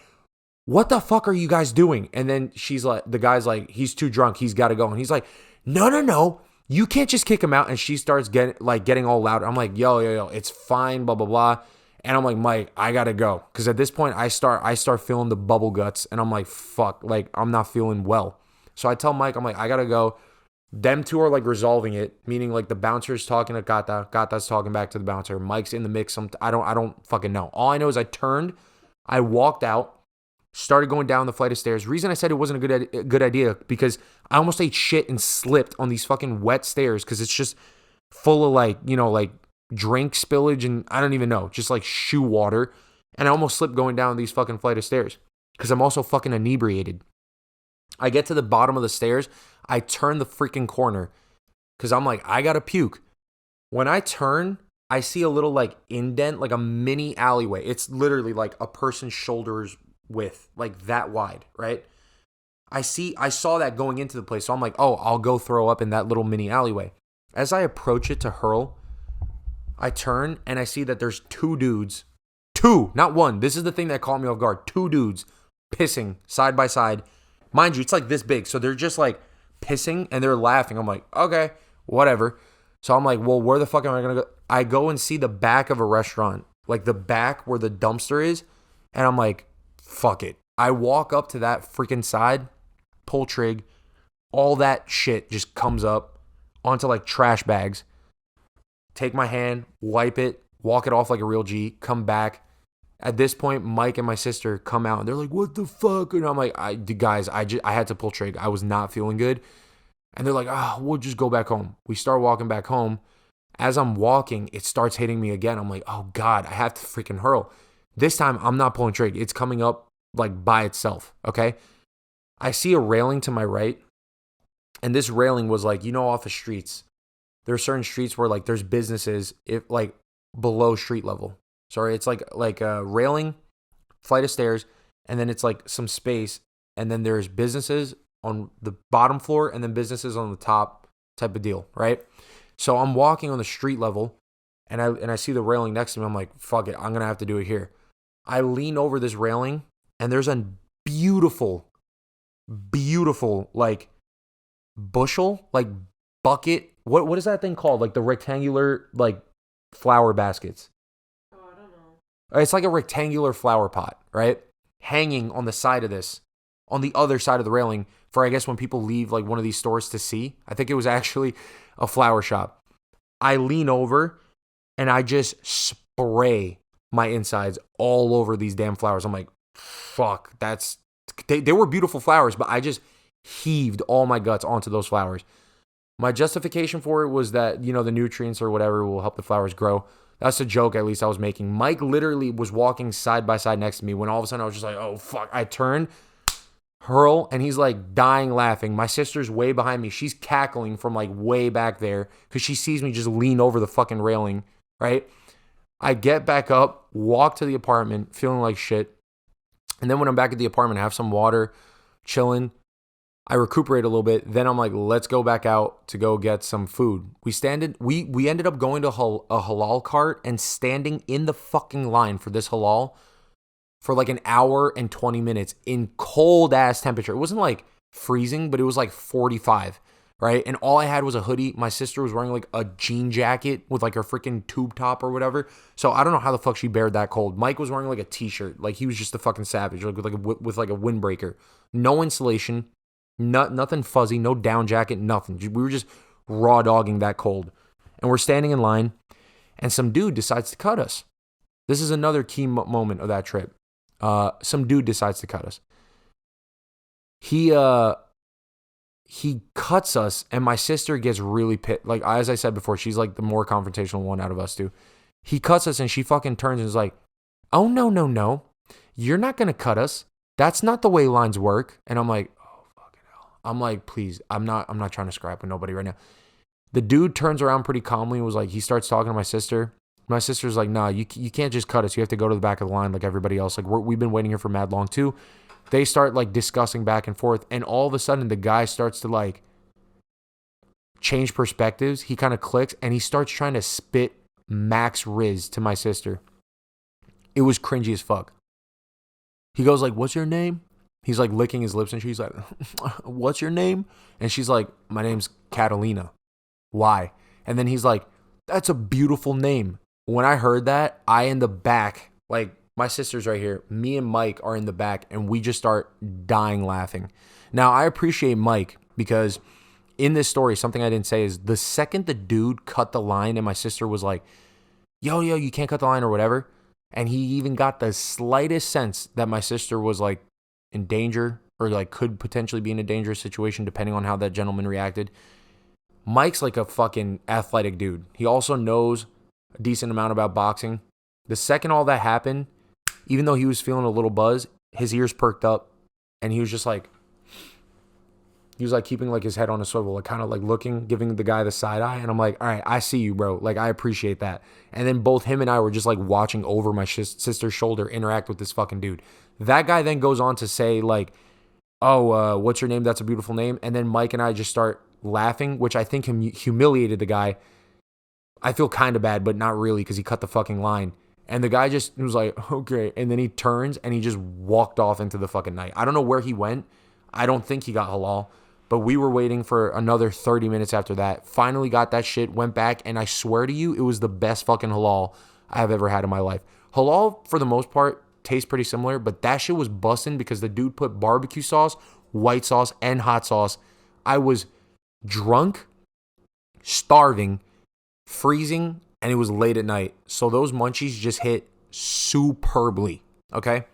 what the fuck are you guys doing? And then she's like, the guy's like, he's too drunk. He's got to go. And he's like, no. You can't just kick him out. And she starts getting all loud. I'm like, yo, it's fine, blah, blah, blah. And I'm like, Mike, I gotta go. Because at this point, I start feeling the bubble guts. And I'm like, fuck, like, I'm not feeling well. So I tell Mike, I'm like, I gotta go. Them two are like resolving it, meaning like the bouncer's talking to Gata. Gata's talking back to the bouncer. Mike's in the mix. I don't fucking know. All I know is I turned, I walked out, started going down the flight of stairs. Reason I said it wasn't a good idea because I almost ate shit and slipped on these fucking wet stairs because it's just full of like drink spillage and I don't even know, just like shoe water. And I almost slipped going down these fucking flight of stairs because I'm also fucking inebriated. I get to the bottom of the stairs. I turn the freaking corner because I'm like, I gotta puke. When I turn, I see a little like indent, like a mini alleyway. It's literally like a person's shoulders width, like that wide, right? I saw that going into the place. So I'm like, oh, I'll go throw up in that little mini alleyway. As I approach it to hurl, I turn and I see that there's two dudes. Two, not one. This is the thing that caught me off guard. Two dudes pissing side by side. Mind you, it's like this big. So they're just like pissing and they're laughing. I'm like, okay, whatever. So I'm like, well, where the fuck am I going to go? I go and see the back of a restaurant, like the back where the dumpster is. And I'm like, fuck it. I walk up to that freaking side, pull trig, all that shit just comes up onto like trash bags. Take my hand, wipe it, walk it off like a real G, come back. At this point, Mike and my sister come out and they're like, what the fuck? And I'm like, guys, I had to pull trig. I was not feeling good. And they're like, we'll just go back home. We start walking back home. As I'm walking, it starts hitting me again. I'm like, oh God, I have to freaking hurl. This time, I'm not pulling trig. It's coming up like by itself, okay? I see a railing to my right. And this railing was like, off the streets. There are certain streets where like there's businesses like below street level. Sorry, it's like a railing, flight of stairs, and then it's like some space. And then there's businesses on the bottom floor and then businesses on the top type of deal, right? So I'm walking on the street level and I see the railing next to me. I'm like, fuck it, I'm going to have to do it here. I lean over this railing and there's a beautiful like bushel, like bucket. What is that thing called? Like the rectangular like flower baskets. Oh, I don't know. It's like a rectangular flower pot, right? Hanging on the side of this, on the other side of the railing for, I guess, when people leave like one of these stores to see. I think it was actually a flower shop. I lean over and I just spray my insides all over these damn flowers. I'm like, fuck, they were beautiful flowers, but I just heaved all my guts onto those flowers. My justification for it was that, the nutrients or whatever will help the flowers grow. That's a joke, at least I was making. Mike literally was walking side by side next to me when all of a sudden I was just like, oh, fuck. I turned, hurl, and he's like dying laughing. My sister's way behind me. She's cackling from like way back there because she sees me just lean over the fucking railing, right? I get back up, walk to the apartment, feeling like shit. And then when I'm back at the apartment, I have some water, chilling. I recuperate a little bit. Then I'm like, let's go back out to go get some food. We ended up going to a halal cart and standing in the fucking line for this halal for like an hour and 20 minutes in cold ass temperature. It wasn't like freezing, but it was like 45, right? And all I had was a hoodie. My sister was wearing like a jean jacket with like her freaking tube top or whatever. So I don't know how the fuck she bared that cold. Mike was wearing like a t-shirt. Like he was just a fucking savage, like with like a windbreaker. No insulation. Nothing fuzzy, no down jacket, nothing. We were just raw dogging that cold. And we're standing in line, and some dude decides to cut us. This is another key moment of that trip. Some dude decides to cut us. He cuts us, and my sister gets really pissed. Like, as I said before, she's like the more confrontational one out of us two. He cuts us, and she fucking turns and is like, oh, no. You're not going to cut us. That's not the way lines work. And I'm like, please, I'm not trying to scrap with nobody right now. The dude turns around pretty calmly and was like, he starts talking to my sister. My sister's like, nah, you can't just cut us. You have to go to the back of the line like everybody else. Like we've been waiting here for mad long too. They start like discussing back and forth. And all of a sudden the guy starts to like change perspectives. He kind of clicks and he starts trying to spit max Riz to my sister. It was cringy as fuck. He goes like, what's your name? He's like licking his lips and she's like, what's your name? And she's like, my name's Catalina. Why? And then he's like, that's a beautiful name. When I heard that, I in the back, like my sister's right here. Me and Mike are in the back and we just start dying laughing. Now, I appreciate Mike because in this story, something I didn't say is the second the dude cut the line and my sister was like, yo, you can't cut the line or whatever. And he even got the slightest sense that my sister was like, in danger or like could potentially be in a dangerous situation depending on how that gentleman reacted. Mike's like a fucking athletic dude. He also knows a decent amount about boxing. The second all that happened, even though he was feeling a little buzz, his ears perked up and he was keeping like his head on a swivel, like kind of like looking, giving the guy the side eye. And I'm like, all right, I see you, bro. Like, I appreciate that. And then both him and I were just like watching over my sister's shoulder interact with this fucking dude. That guy then goes on to say like, oh, what's your name? That's a beautiful name. And then Mike and I just start laughing, which I think humiliated the guy. I feel kind of bad, but not really because he cut the fucking line. And the guy just was like, okay. And then he turns and he just walked off into the fucking night. I don't know where he went. I don't think he got halal. But we were waiting for another 30 minutes after that. Finally got that shit, went back, and I swear to you, it was the best fucking halal I've ever had in my life. Halal, for the most part, tastes pretty similar, but that shit was busting because the dude put barbecue sauce, white sauce, and hot sauce. I was drunk, starving, freezing, and it was late at night. So those munchies just hit superbly, okay?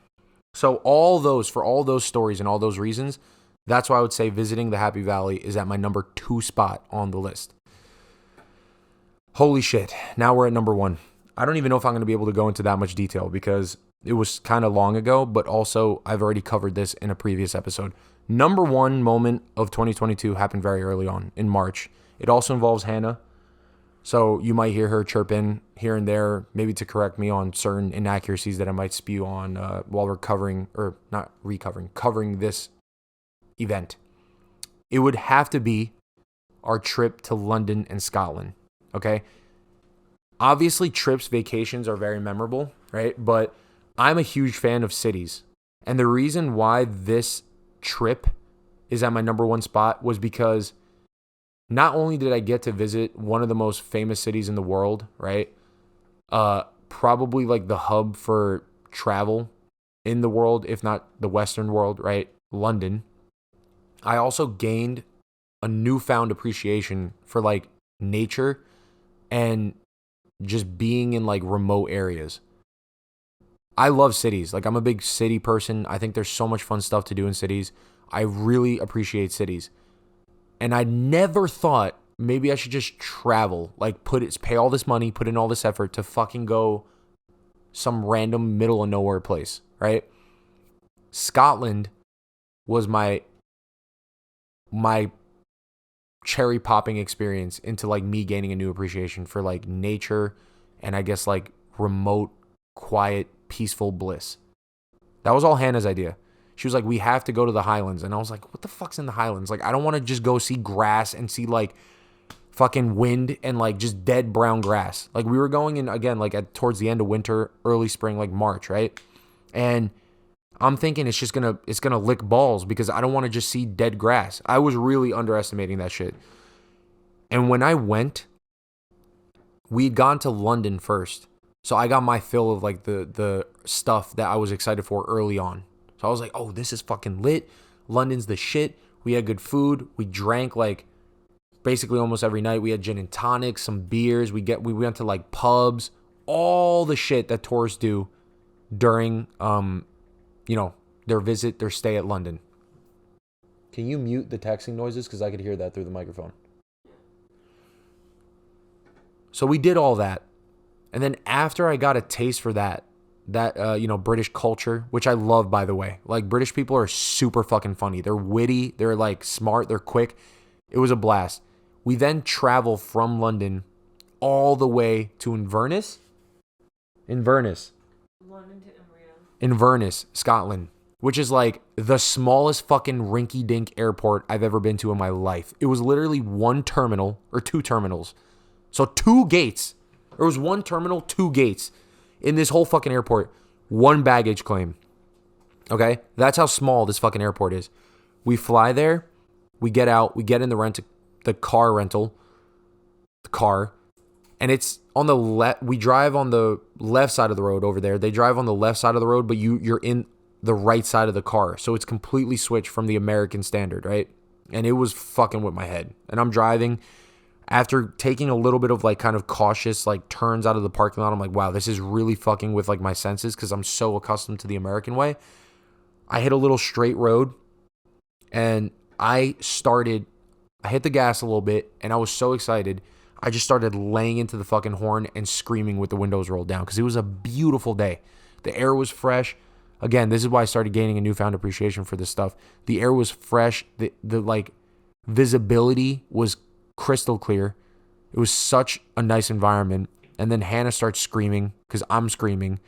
So for all those stories and all those reasons, that's why I would say visiting the Happy Valley is at my number 2 spot on the list. Holy shit. Now we're at number 1. I don't even know if I'm going to be able to go into that much detail because it was kind of long ago, but also I've already covered this in a previous episode. Number 1 moment of 2022 happened very early on in March. It also involves Hannah. So you might hear her chirp in here and there, maybe to correct me on certain inaccuracies that I might spew on while we're covering this event. It would have to be our trip to London and Scotland, okay? Obviously, trips, vacations are very memorable, right? But I'm a huge fan of cities. And the reason why this trip is at my number 1 spot was because not only did I get to visit one of the most famous cities in the world, right? Probably like the hub for travel in the world, if not the Western world, right? London. I also gained a newfound appreciation for like nature and just being in like remote areas. I love cities. Like I'm a big city person. I think there's so much fun stuff to do in cities. I really appreciate cities. And I never thought maybe I should just travel, like pay all this money, put in all this effort to fucking go some random middle of nowhere place, right? Scotland was my cherry popping experience into like me gaining a new appreciation for like nature and I guess like remote, quiet, peaceful bliss. That was all Hannah's idea. She was like, we have to go to the Highlands. And I was like, what the fuck's in the Highlands? Like, I don't want to just go see grass and see like fucking wind and like just dead brown grass. Like we were going in again, like towards the end of winter, early spring, like March, right? And I'm thinking it's gonna lick balls because I don't want to just see dead grass. I was really underestimating that shit. And when I went, we'd gone to London first. So I got my fill of like the stuff that I was excited for early on. So I was like, oh, this is fucking lit. London's the shit. We had good food. We drank like basically almost every night. We had gin and tonics, some beers. We went to like pubs, all the shit that tourists do during their stay at London. Can you mute the texting noises? Because I could hear that through the microphone. So we did all that. And then after I got a taste for that British culture, which I love, by the way. Like, British people are super fucking funny. They're witty. They're, like, smart. They're quick. It was a blast. We then travel from London all the way to Inverness. London to Inverness, Scotland, which is, like, the smallest fucking rinky-dink airport I've ever been to in my life. It was literally one terminal, or 2 terminals. So 2 gates. There was 1 terminal, 2 gates. In this whole fucking airport, 1 baggage claim. Okay? That's how small this fucking airport is. We fly there. We get out. We get in the car rental. The car. And it's on the left. We drive on the left side of the road over there. They drive on the left side of the road, but you're in the right side of the car. So it's completely switched from the American standard, right? And it was fucking with my head. And I'm driving. After taking a little bit of like kind of cautious like turns out of the parking lot, I'm like, wow, this is really fucking with like my senses because I'm so accustomed to the American way. I hit a little straight road and I hit the gas a little bit and I was so excited. I just started laying into the fucking horn and screaming with the windows rolled down because it was a beautiful day. The air was fresh. Again, this is why I started gaining a newfound appreciation for this stuff. The air was fresh. The like visibility was crystal clear. It was such a nice environment. And then Hannah starts screaming because I'm screaming.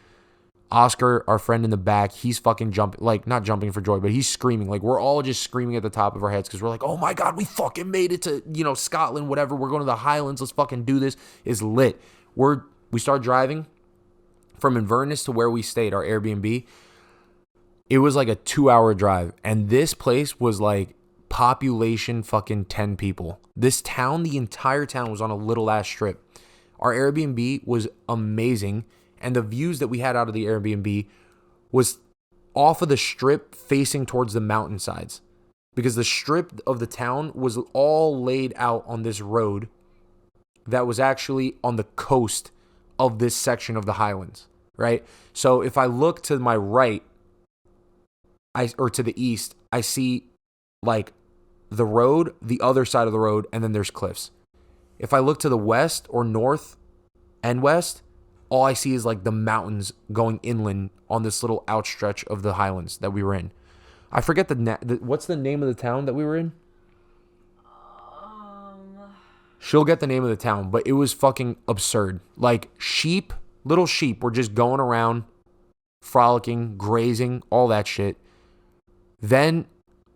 Oscar, our friend in the back, he's fucking jumping, like not jumping for joy, but he's screaming. Like we're all just screaming at the top of our heads because we're like, oh my God, we fucking made it to, Scotland, whatever. We're going to the Highlands. Let's fucking do this. It's lit. We start driving from Inverness to where we stayed, our Airbnb. It was like a 2-hour drive. And this place was like population fucking 10 people. This town, the entire town was on a little ass strip. Our Airbnb was amazing. And the views that we had out of the Airbnb was off of the strip facing towards the mountainsides. Because the strip of the town was all laid out on this road that was actually on the coast of this section of the Highlands, right? So if I look to my right, or to the east, I see like the road, the other side of the road, and then there's cliffs. If I look to the west or north and west, all I see is like the mountains going inland on this little outstretch of the Highlands that we were in. I forget what's the name of the town that we were in? She'll get the name of the town, but it was fucking absurd. Like little sheep were just going around, frolicking, grazing, all that shit. Then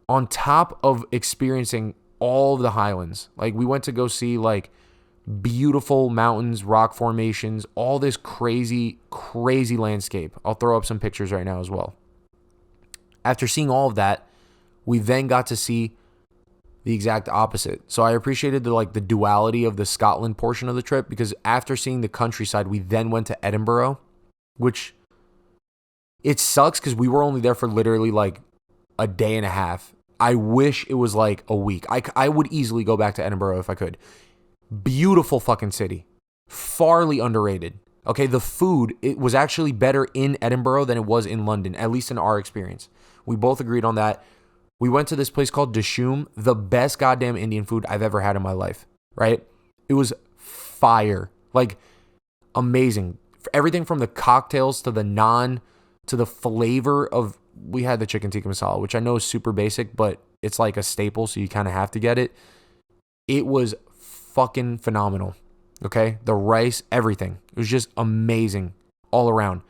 on top of experiencing all of the Highlands, like we went to go see like beautiful mountains, rock formations, all this crazy, crazy landscape. I'll throw up some pictures right now as well. After seeing all of that, we then got to see the exact opposite. So I appreciated the duality of the Scotland portion of the trip, because after seeing the countryside, we then went to Edinburgh, which it sucks because we were only there for literally like a day and a half. I wish it was like a week. I would easily go back to Edinburgh if I could. Beautiful fucking city. Farly underrated. Okay, the food, it was actually better in Edinburgh than it was in London, at least in our experience. We both agreed on that. We went to this place called Dishoom, the best goddamn Indian food I've ever had in my life, right? It was fire. Like, amazing. Everything from the cocktails to the naan to the flavor of, we had the chicken tikka masala, which I know is super basic, but it's like a staple, so you kind of have to get it. It was fucking phenomenal. Okay, the rice, everything. It was just amazing all around.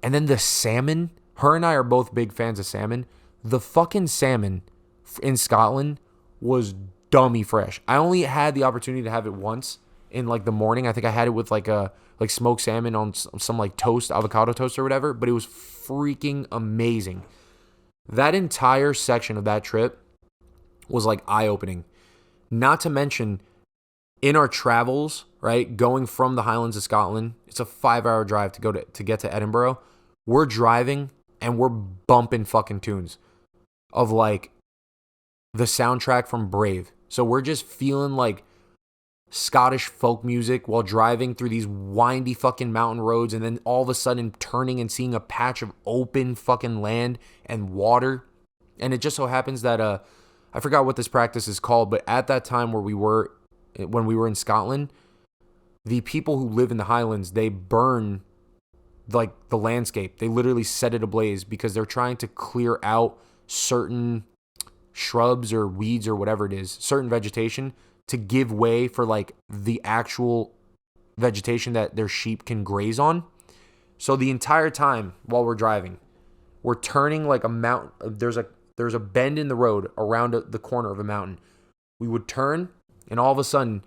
And then the salmon, her and I are both big fans of salmon. The fucking salmon in Scotland was dummy fresh. I only had the opportunity to have it once in like the morning. I think I had it with like smoked salmon on some like toast, avocado toast or whatever, but it was freaking amazing. That entire section of that trip was like eye-opening. Not to mention, in our travels, right, going from the Highlands of Scotland, it's a 5-hour drive to get to Edinburgh. We're driving and we're bumping fucking tunes of like the soundtrack from Brave. So we're just feeling like Scottish folk music while driving through these windy fucking mountain roads, and then all of a sudden turning and seeing a patch of open fucking land and water. And it just so happens that I forgot what this practice is called, but at that time when we were in Scotland, the people who live in the Highlands, they burn like the landscape. They literally set it ablaze because they're trying to clear out certain shrubs or weeds or whatever it is, certain vegetation, to give way for like the actual vegetation that their sheep can graze on. So the entire time while we're driving, we're turning like a mountain. There's a bend in the road around the corner of a mountain. We would turn, and all of a sudden,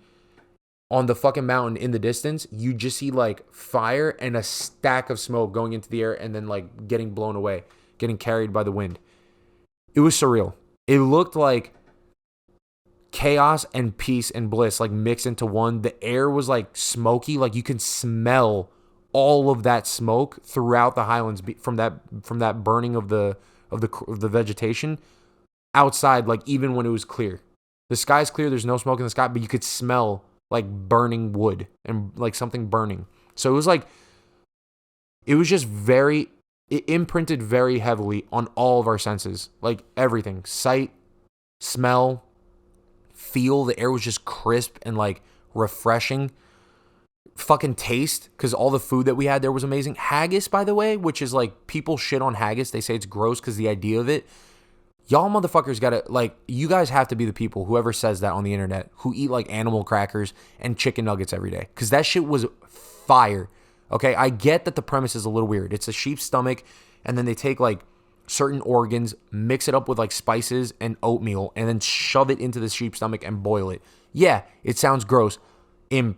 on the fucking mountain in the distance, you just see like fire and a stack of smoke going into the air and then like getting blown away, getting carried by the wind. It was surreal. It looked like chaos and peace and bliss like mixed into one. The air was like smoky, like you can smell all of that smoke throughout the Highlands from that burning of the vegetation outside, like even when it was clear. The sky's clear, there's no smoke in the sky, but you could smell like burning wood and like something burning. So it was just it imprinted very heavily on all of our senses, like everything, sight, smell, feel. The air was just crisp and like refreshing. Fucking taste, because all the food that we had there was amazing. Haggis, by the way, which is like, people shit on haggis. They say it's gross because the idea of it. Y'all motherfuckers gotta, like, you guys have to be the people, whoever says that on the internet, who eat like animal crackers and chicken nuggets every day. Because that shit was fire. Okay, I get that the premise is a little weird. It's a sheep's stomach, and then they take like certain organs, mix it up with like spices and oatmeal, and then shove it into the sheep's stomach and boil it. Yeah, it sounds gross in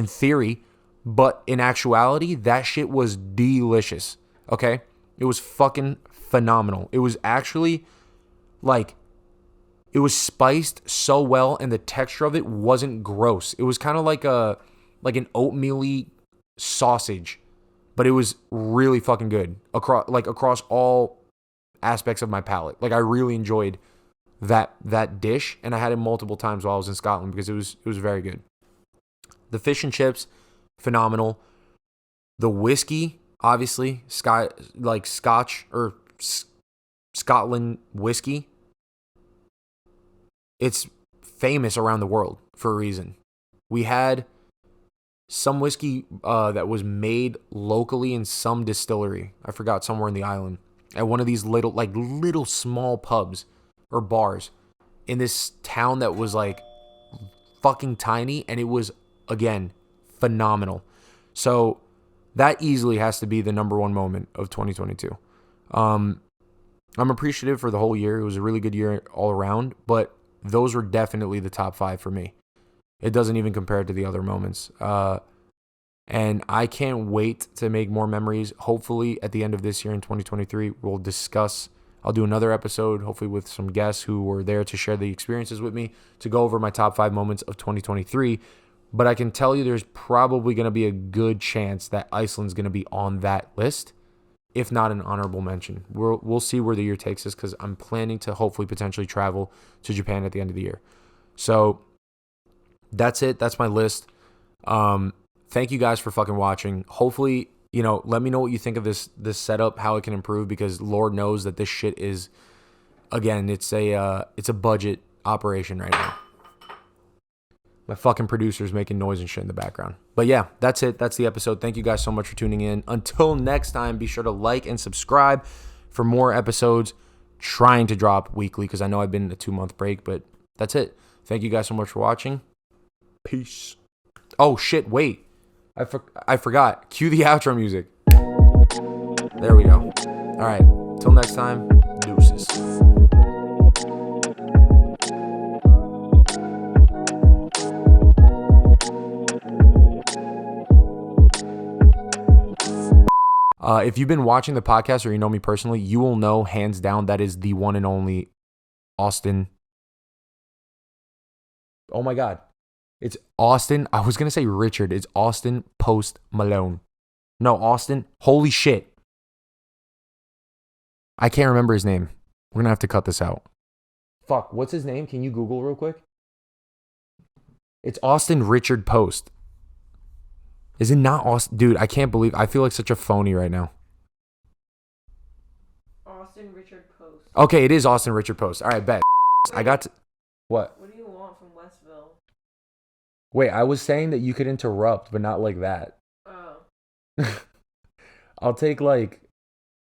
theory, but in actuality, that shit was delicious. Okay? It was fucking phenomenal. It was actually like it was spiced so well, and the texture of it wasn't gross. It was kind of like an oatmeal-y sausage, but it was really fucking good across all aspects of my palate. Like I really enjoyed that dish, and I had it multiple times while I was in Scotland because it was very good. The fish and chips, phenomenal. The whiskey, obviously, Scotch or Scotland whiskey. It's famous around the world for a reason. We had some whiskey that was made locally in some distillery. I forgot, somewhere in the island. At one of these little small pubs or bars in this town that was like fucking tiny, and it was, again, phenomenal. So that easily has to be the number one moment of 2022. I'm appreciative for the whole year. It was a really good year all around, but those were definitely the top 5 for me. It doesn't even compare to the other moments. And I can't wait to make more memories. Hopefully at the end of this year in 2023, I'll do another episode, hopefully with some guests who were there to share the experiences with me, to go over my top 5 moments of 2023. But I can tell you there's probably going to be a good chance that Iceland's going to be on that list, if not an honorable mention. We'll see where the year takes us, because I'm planning to hopefully potentially travel to Japan at the end of the year. So that's it. That's my list. Thank you guys for fucking watching. Hopefully, let me know what you think of this setup, how it can improve, because Lord knows that this shit is, again, it's a budget operation right now. My fucking producer's making noise and shit in the background. But yeah, that's it. That's the episode. Thank you guys so much for tuning in. Until next time, be sure to like and subscribe for more episodes. Trying to drop weekly, because I know I've been in a 2-month break, but that's it. Thank you guys so much for watching. Peace. Oh shit, wait. I forgot. Cue the outro music. There we go. All right. Till next time. Deuces. If you've been watching the podcast or you know me personally, you will know hands down that is the one and only Austin. Oh my God. It's Austin. I was going to say Richard. It's Austin Post Malone. No, Austin. Holy shit. I can't remember his name. We're going to have to cut this out. Fuck. What's his name? Can you Google real quick? It's Austin Richard Post. Is it not Austin? Dude, I can't believe. I feel like such a phony right now. Austin Richard Post. Okay, it is Austin Richard Post. All right, bet. I got to. What? What do you want from Westville? Wait, I was saying that you could interrupt, but not like that. Oh. I'll take like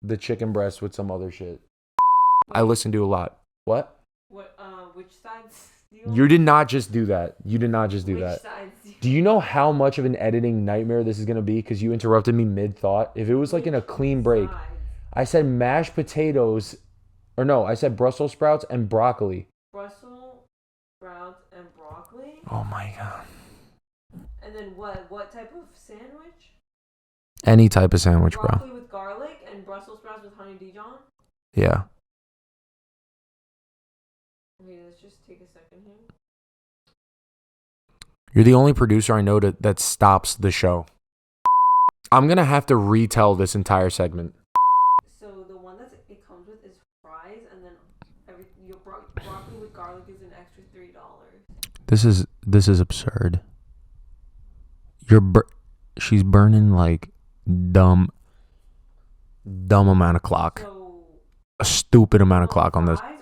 the chicken breast with some other shit. I listen to a lot. What? Which sides do you did not just do that. You did not just do which that. Sides do you Do you know how much of an editing nightmare this is going to be? Because you interrupted me mid-thought. If it was like in a clean break, sides? I said mashed potatoes, or no, I said Brussels sprouts and broccoli. Brussels sprouts and broccoli? Oh my God. And then what type of sandwich? Any type of sandwich, bro. Broccoli with garlic and Brussels sprouts with honey Dijon? Yeah. Okay, let's just take a second here. You're the only producer I know that stops the show. I'm going to have to retell this entire segment. So the one that it comes with is fries, and then your broccoli with garlic is an extra $3. This is absurd. She's burning like dumb amount of clock. So A stupid amount of clock on this. Fries